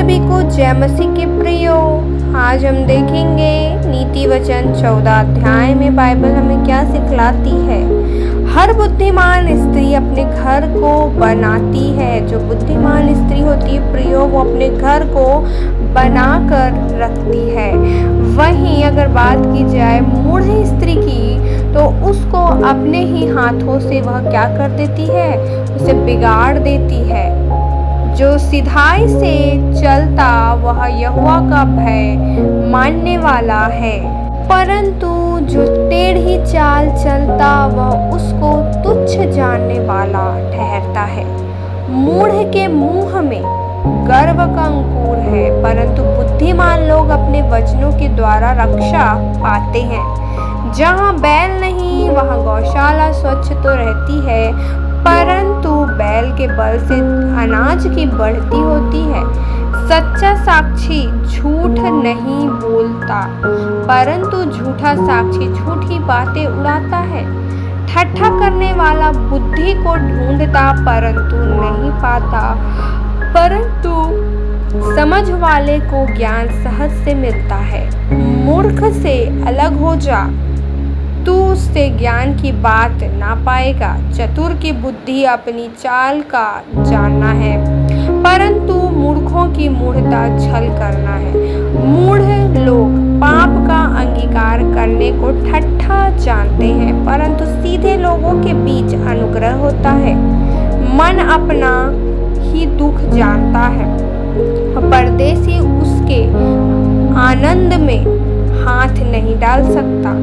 सभी को जय मसीह के प्रियो। आज हम देखेंगे नीति वचन 14 अध्याय में बाइबल हमें क्या सिखलाती है। हर बुद्धिमान स्त्री अपने घर को बनाती है। जो बुद्धिमान स्त्री होती है प्रियो, वो अपने घर को बनाकर रखती है। वहीं अगर बात की जाए मूढ़ स्त्री की, तो उसको अपने ही हाथों से वह क्या कर देती है, उसे बिगाड़ देती है। जो सिधाई से चलता वह यहोवा का भय मानने वाला है, परंतु जो टेढ़ी चाल चलता वह उसको तुच्छ जानने वाला ठहरता है। मूढ़ के मुंह में गर्व का अंकुर है, परंतु बुद्धिमान लोग अपने वचनों के द्वारा रक्षा पाते हैं। जहाँ बैल नहीं वहाँ गौशाला स्वच्छ तो रहती है, परंतु बैल के बल से अनाज की बढ़ती होती है। सच्चा साक्षी झूठ नहीं बोलता, परंतु झूठा साक्षी झूठी बातें उड़ाता है। ठट्ठा करने वाला बुद्धि को ढूंढता परंतु नहीं पाता, परंतु समझ वाले को ज्ञान सहज से मिलता है। मूर्ख से अलग हो जा, तू उससे ज्ञान की बात ना पाएगा। चतुर की बुद्धि अपनी चाल का जानना है, परंतु मूर्खों की मूढ़ता छल करना है। मूढ़ लोग पाप का अंगीकार करने को ठट्ठा जानते हैं, परंतु सीधे लोगों के बीच अनुग्रह होता है। मन अपना ही दुख जानता है, परदेसी उसके आनंद में हाथ नहीं डाल सकता।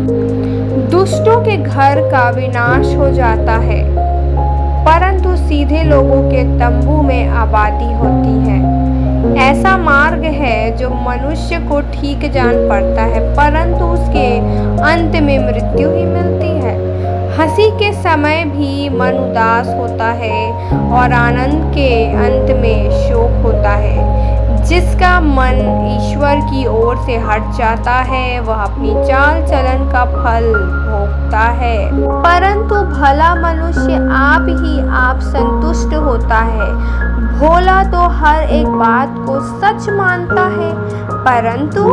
दुष्टों के घर का विनाश हो जाता है, परंतु सीधे लोगों के तंबू में आबादी होती है। ऐसा मार्ग है जो मनुष्य को ठीक जान पड़ता है, परंतु उसके अंत में मृत्यु ही मिलती है। हंसी के समय भी मन उदास होता है और आनंद के अंत में शोक होता है। जिसका मन ईश्वर की ओर से हट जाता है वह अपनी चाल चलन का फल भोगता है, परंतु भला मनुष्य आप ही आप संतुष्ट होता है। भोला तो हर एक बात को सच मानता है, परंतु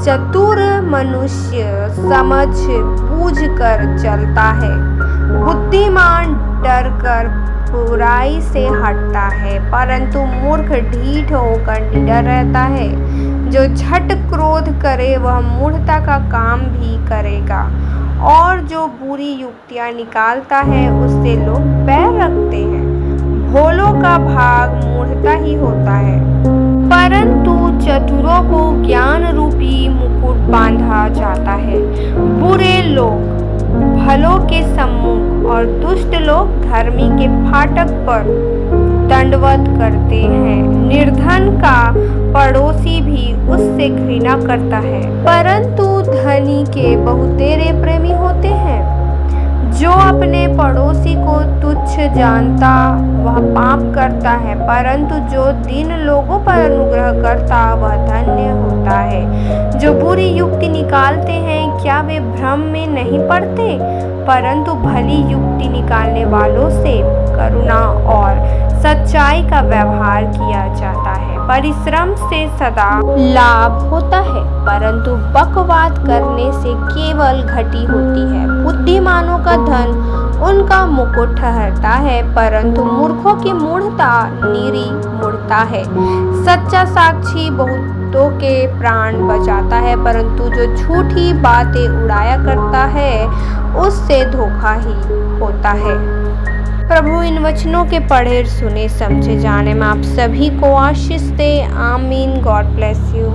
चतुर मनुष्य समझ बूझ कर चलता है। बुद्धिमान डर कर बुराई से हटता है, परंतु मूर्ख ढीठ होकर निडर रहता है। जो झट क्रोध करे वह मूढ़ता का काम भी करेगा, और जो बुरी युक्तियां निकालता है उससे लोग बैर रखते हैं। भोलों का भाग मूढ़ता ही होता है, परंतु चतुरों को ज्ञान रूपी मुकुट बांधा जाता है। बुरे लोग भलों के सम्मुख और दुष्ट लोग धर्मी के फाटक पर दंडवत करते हैं। निर्धन का पड़ोसी भी उससे घृणा करता है, परंतु धनी के बहुतेरे प्रेमी होते हैं। जो अपने पड़ोसी को तुच्छ जानता वह पाप करता है, परंतु जो दीन लोगों पर अनुग्रह करता वह धन्य होता है। जो बुरी युक्ति निकालते हैं क्या वे भ्रम में नहीं पड़ते, परंतु भली युक्ति निकालने वालों से करुणा और सच्चाई का व्यवहार किया जाता है। परिश्रम से सदा लाभ होता है, परंतु बकवाद करने से केवल घटी होती है। बुद्धिमानों का धन उनका मुकुट ठहरता है, परंतु मूर्खों की मूढ़ता नीरी मुड़ता है। सच्चा साक्षी बहुतों के प्राण बचाता है, परंतु जो झूठी बातें उड़ाया करता है उससे धोखा ही होता है। प्रभु इन वचनों के पढ़े सुने समझे जाने में आप सभी को आशीष दे। आमीन। God bless you.